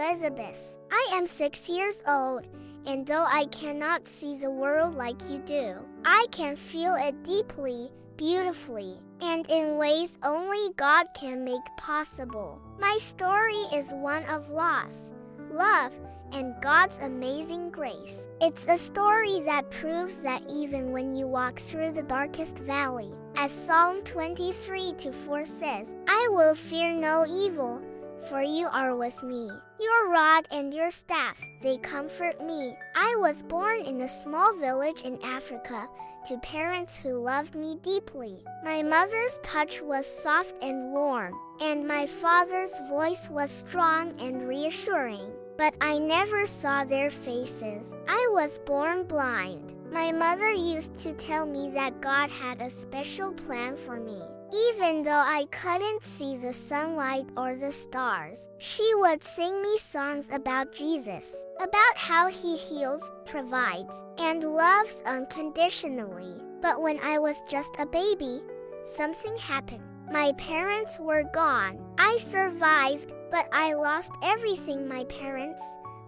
Elizabeth. I am 6 years old, and though I cannot see the world like you do, I can feel it deeply, beautifully, and in ways only God can make possible. My story is one of loss, love, and God's amazing grace. It's a story that proves that even when you walk through the darkest valley, as Psalm 23:4 says, I will fear no evil, for you are with me. Your rod and your staff, they comfort me. I was born in a small village in Africa to parents who loved me deeply. My mother's touch was soft and warm, and my father's voice was strong and reassuring. But I never saw their faces. I was born blind. My mother used to tell me that God had a special plan for me. Even though I couldn't see the sunlight or the stars, she would sing me songs about Jesus, about how he heals, provides, and loves unconditionally. But when I was just a baby, something happened. My parents were gone. I survived, but I lost everything: my parents,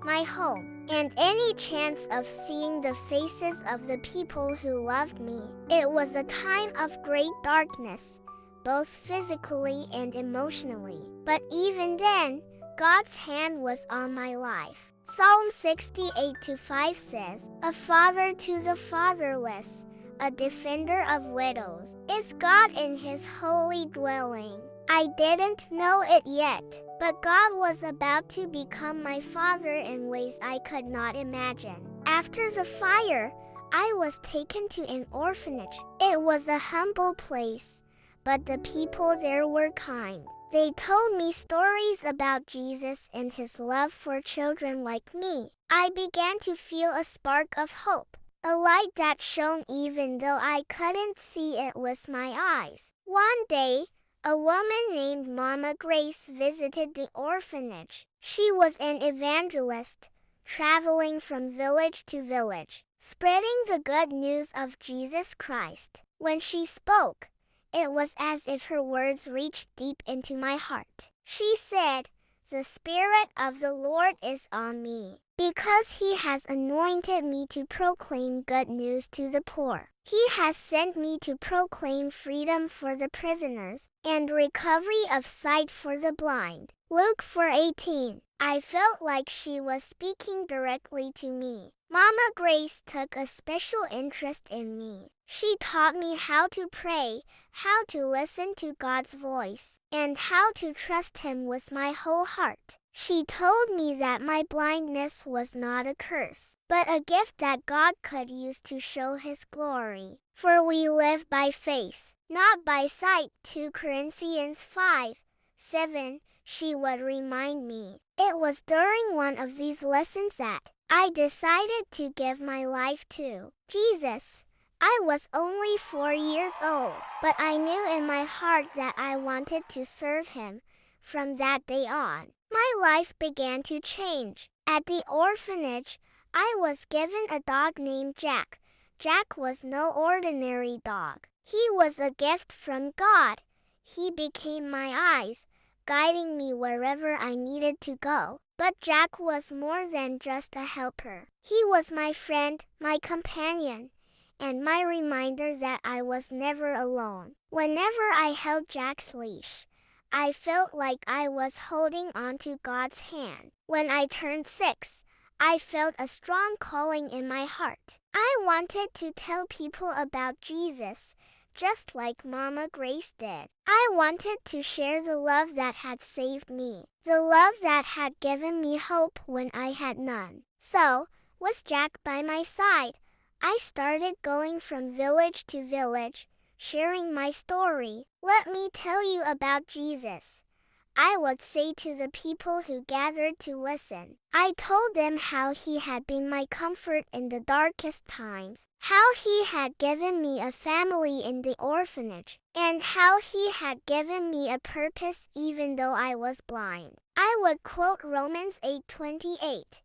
my home, and any chance of seeing the faces of the people who loved me. It was a time of great darkness, both physically and emotionally. But even then, God's hand was on my life. Psalm 68:5 says, A father to the fatherless, a defender of widows, is God in his holy dwelling. I didn't know it yet, but God was about to become my father in ways I could not imagine. After the fire, I was taken to an orphanage. It was a humble place, but the people there were kind. They told me stories about Jesus and his love for children like me. I began to feel a spark of hope, a light that shone even though I couldn't see it with my eyes. One day, a woman named Mama Grace visited the orphanage. She was an evangelist, traveling from village to village, spreading the good news of Jesus Christ. When she spoke, it was as if her words reached deep into my heart. She said, The Spirit of the Lord is on me, because he has anointed me to proclaim good news to the poor. He has sent me to proclaim freedom for the prisoners and recovery of sight for the blind. Luke 4:18. I felt like she was speaking directly to me. Mama Grace took a special interest in me. She taught me how to pray, how to listen to God's voice, and how to trust him with my whole heart. She told me that my blindness was not a curse, but a gift that God could use to show his glory. For we live by faith, not by sight. 2 Corinthians 5:7. She would remind me. It was during one of these lessons that I decided to give my life to Jesus. I was only 4 years old, but I knew in my heart that I wanted to serve him. From that day on, my life began to change. At the orphanage, I was given a dog named Jack. Jack was no ordinary dog. He was a gift from God. He became my eyes, guiding me wherever I needed to go. But Jack was more than just a helper. He was my friend, my companion, and my reminder that I was never alone. Whenever I held Jack's leash, I felt like I was holding onto God's hand. When I turned 6, I felt a strong calling in my heart. I wanted to tell people about Jesus, just like Mama Grace did. I wanted to share the love that had saved me, the love that had given me hope when I had none. So, with Jack by my side, I started going from village to village, sharing my story. Let me tell you about Jesus, I would say to the people who gathered to listen. I told them how he had been my comfort in the darkest times, how he had given me a family in the orphanage, and how he had given me a purpose even though I was blind. I would quote Romans 8:28.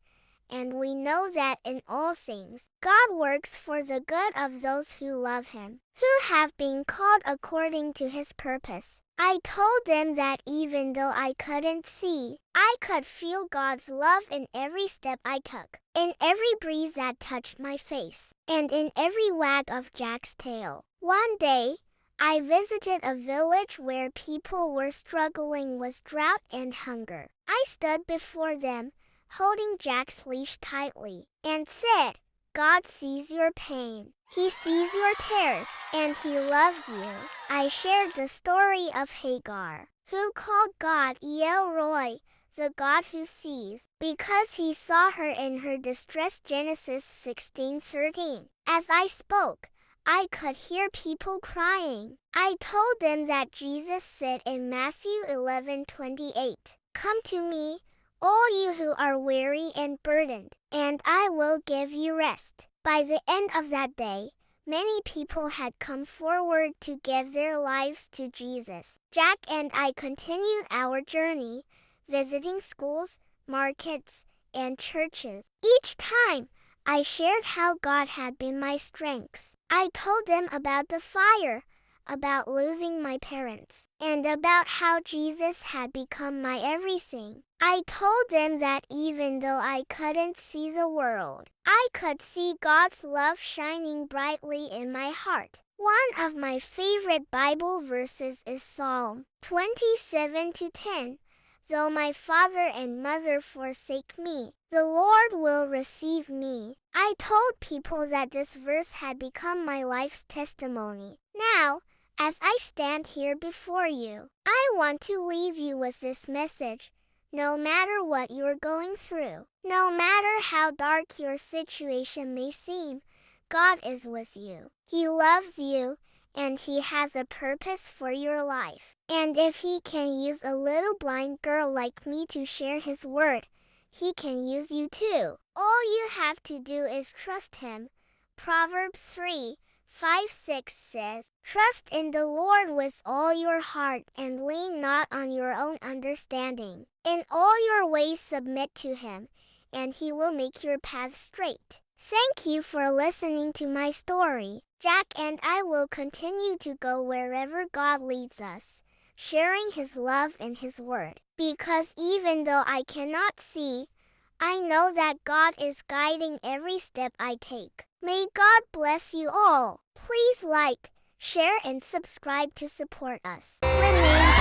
And we know that in all things, God works for the good of those who love him, who have been called according to his purpose. I told them that even though I couldn't see, I could feel God's love in every step I took, in every breeze that touched my face, and in every wag of Jack's tail. One day, I visited a village where people were struggling with drought and hunger. I stood before them, holding Jack's leash tightly, and said, God sees your pain. He sees your tears, and He loves you. I shared the story of Hagar, who called God El Roi, the God who sees, because He saw her in her distress. Genesis 16:13. As I spoke, I could hear people crying. I told them that Jesus said in Matthew 11:28, Come to me, all you who are weary and burdened, and I will give you rest. By the end of that day, many people had come forward to give their lives to Jesus. Jack and I continued our journey, visiting schools, markets, and churches. Each time, I shared how God had been my strength. I told them about the fire, about losing my parents, and about how Jesus had become my everything. I told them that even though I couldn't see the world, I could see God's love shining brightly in my heart. One of my favorite Bible verses is Psalm 27:10. Though my father and mother forsake me, the Lord will receive me. I told people that this verse had become my life's testimony. Now, as I stand here before you, I want to leave you with this message. No matter what you're going through, no matter how dark your situation may seem, God is with you. He loves you, and He has a purpose for your life. And if He can use a little blind girl like me to share His word, He can use you too. All you have to do is trust Him. Proverbs 3:5-6 says, Trust in the Lord with all your heart and lean not on your own understanding. In all your ways submit to Him, and He will make your path straight. Thank you for listening to my story. Jack and I will continue to go wherever God leads us, sharing His love and His word. Because even though I cannot see, I know that God is guiding every step I take. May God bless you all. Please like, share, and subscribe to support us. Rename